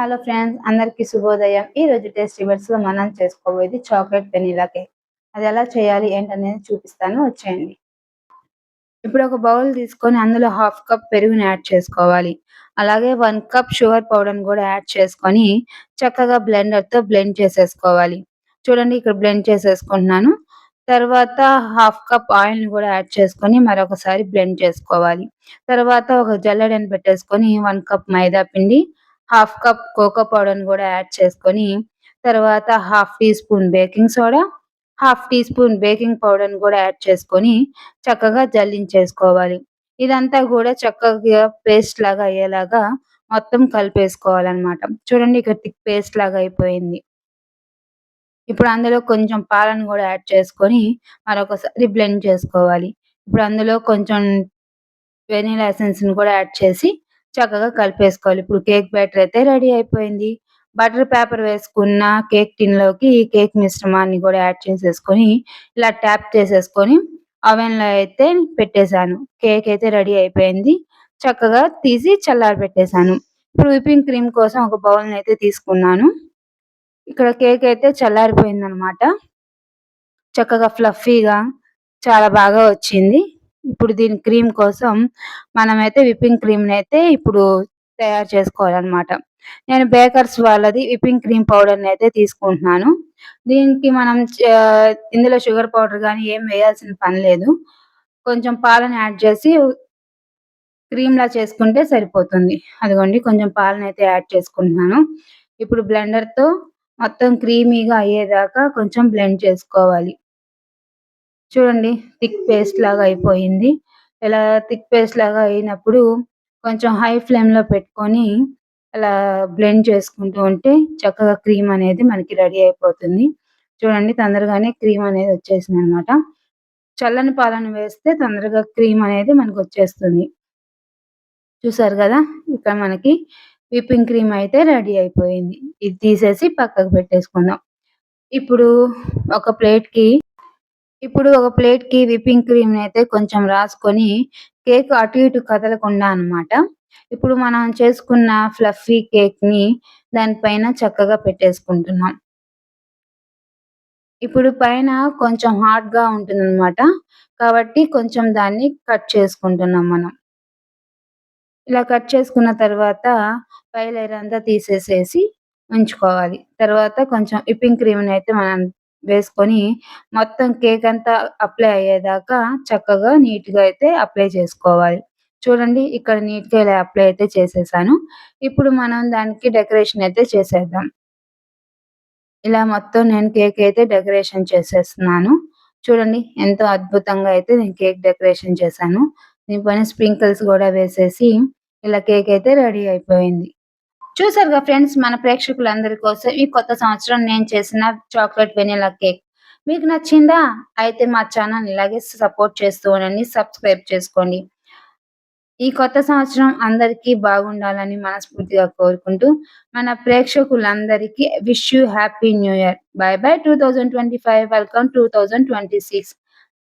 Hello friends, అందరికీ శుభోదయం. ఈరోజు టేస్టీ బిట్స్‌లో మనం చేసుకోబోయేది చాక్లెట్ వెనిల్లా కేక్. అది ఎలా చేయాలి ఏంటనేది చూపిస్తాను, వచ్చేయండి. ఇప్పుడు ఒక బౌల్ తీసుకొని అందులో హాఫ్ కప్ పెరుగుని యాడ్ చేసుకోవాలి. అలాగే 1 కప్ షుగర్ పౌడర్‌ని కూడా యాడ్ చేసుకొని చక్కగా బ్లెండర్‌తో బ్లెండ్ చేసేసుకోవాలి. చూడండి, ఇక్కడ బ్లెండ్ చేసేసుకుంటున్నాను. తర్వాత హాఫ్ కప్ ఆయిల్‌ని కూడా యాడ్ చేసుకొని మరొకసారి బ్లెండ్ చేసుకోవాలి. తర్వాత ఒక జల్లెడని పెట్టేసుకొని 1 కప్ మైదా పిండి, హాఫ్ కప్ కోకో పౌడర్‌ని కూడా యాడ్ చేసుకొని, తర్వాత half teaspoon baking soda, half teaspoon baking పౌడర్‌ని కూడా యాడ్ చేసుకొని చక్కగా జల్లించేసుకోవాలి. ఇదంతా గూడా చక్కగా పేస్ట్ లాగా అయ్యేలాగా మొత్తం కలిపేసుకోవాలనమాట. చూడండి, ఇక్కడ థిక్ పేస్ట్ లాగా అయిపోయింది. ఇప్పుడు అందులో కొంచెం పాలను గూడా యాడ్ చేసుకొని మరొకసారి బ్లెండ్ చేసుకోవాలి. ఇప్పుడు అందులో కొంచెం వెనిల్లా ఎసెన్స్‌ని కూడా యాడ్ చేసి చక్కగా కలిపేసుకోవాలి. ఇప్పుడు కేక్ బ్యాటర్ అయితే రెడీ అయిపోయింది. బటర్ పేపర్ వేసుకున్న కేక్ టిన్‌లోకి ఈ కేక్ మిశ్రమాన్ని కూడా యాడ్ చేసేసుకొని, ఇలా ట్యాప్ చేసేసుకొని ఓవెన్‌లో అయితే పెట్టేసాను. కేక్ అయితే రెడీ అయిపోయింది. చక్కగా తీసి చల్లారబెట్టేసాను. ఇప్పుడు విప్పింగ్ క్రీమ్ కోసం ఒక బౌల్‌నయితే తీసుకున్నాను. ఇక్కడ కేక్ అయితే చల్లారిపోయిందనమాట. చక్కగా ఫ్లఫీగా చాలా బాగా వచ్చింది. ఇప్పుడు దీని క్రీమ్ కోసం మనమైతే విప్పింగ్ క్రీమ్‌నయితే ఇప్పుడు తయారు చేసుకోవాలనమాట. నేను బేకర్స్ వాళ్ళది విప్పింగ్ క్రీమ్ పౌడర్‌నయితే తీసుకుంటున్నాను. దీనికి మనం ఇందులో షుగర్ పౌడర్ గాని ఏం వేయాల్సిన పని లేదు. కొంచెం పాలను యాడ్ చేసి క్రీమ్‌లా చేసుకుంటే సరిపోతుంది. అదిగోండి, కొంచెం పాలనైతే యాడ్ చేసుకుంటున్నాను. ఇప్పుడు బ్లెండర్‌తో మొత్తం క్రీమీగా అయ్యేదాకా కొంచెం బ్లెండ్ చేసుకోవాలి. చూడండి, థిక్ పేస్ట్ లాగా అయిపోయింది. ఇలా థిక్ పేస్ట్ లాగా అయినప్పుడు కొంచెం హై ఫ్లేమ్‌లో పెట్టుకొని అలా బ్లెండ్ చేసుకుంటూ ఉంటే చక్కగా క్రీమ్ అనేది మనకి రెడీ అయిపోతుంది. చూడండి, తొందరగానే క్రీమ్ అనేది వచ్చేసిందనమాట. చల్లని పాలను వేస్తే తొందరగా క్రీమ్ అనేది మనకొచ్చేస్తుంది. చూసారు గదా! ఇక్కడ మనకి విప్పింగ్ క్రీమ్ అయితే రెడీ అయిపోయింది. ఇది తీసేసి పక్కకు పెట్టేసుకుందాం. ఇప్పుడు ఒక ప్లేట్‌కి ఒక ప్లేట్‌కి విప్పింగ్ క్రీమ్‌నయితే కొంచెం రాసుకొని కేక్ అటు ఇటు కదలకుండా అనమాట. ఇప్పుడు మనం చేసుకున్న ఫ్లఫీ కేక్‌ని దాని పైన చక్కగా పెట్టేసుకుంటున్నాం. ఇప్పుడు పైన కొంచెం హాట్‌గా ఉంటుందనమాట. కాబట్టి కొంచెం దాన్ని కట్ చేసుకుంటున్నాం మనం. ఇలా కట్ చేసుకున్న తర్వాత పై లేయర్ అంతా తీసేసేసి ఉంచుకోవాలి. తర్వాత కొంచెం విప్పింగ్ క్రీమ్‌నయితే మనం వేసుకొని మొత్తం కేక్ అంతా అప్లై అయ్యేదాకా చక్కగా నీట్‌గా అయితే అప్లై చేసుకోవాలి. చూడండి, ఇక్కడ నీట్‌గా ఇలా అప్లై అయితే చేసేసాను. ఇప్పుడు మనం దానికి డెకరేషన్ అయితే చేసేద్దాం. ఇలా మొత్తం నేను కేక్ అయితే డెకరేషన్ చేసేస్తున్నాను. చూడండి, ఎంతో అద్భుతంగా అయితే నేను కేక్ డెకరేషన్ చేశాను. దీనిపైన స్ప్రింకిల్స్ గూడా వేసేసి ఇలా కేక్ అయితే రెడీ అయిపోయింది. చూసారుగా ఫ్రెండ్స్, మన ప్రేక్షకులందరి కోసం ఈ కొత్త సంవత్సరం నేను చేసిన చాక్లెట్ వెనిల్లా కేక్. మీకు నచ్చిందా? అయితే మా ఛానల్‌ని ఇలాగే సపోర్ట్ చేస్తూ ఉండండి. సబ్స్క్రైబ్ చేసుకోండి. ఈ కొత్త సంవత్సరం అందరికీ బాగుండాలని మనస్ఫూర్తిగా కోరుకుంటూ, మన ప్రేక్షకులందరికీ wish you happy new year. By by 2025. Welcome 2026.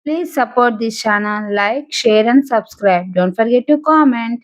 Please support this channel, like, share and subscribe. Don't forget to comment.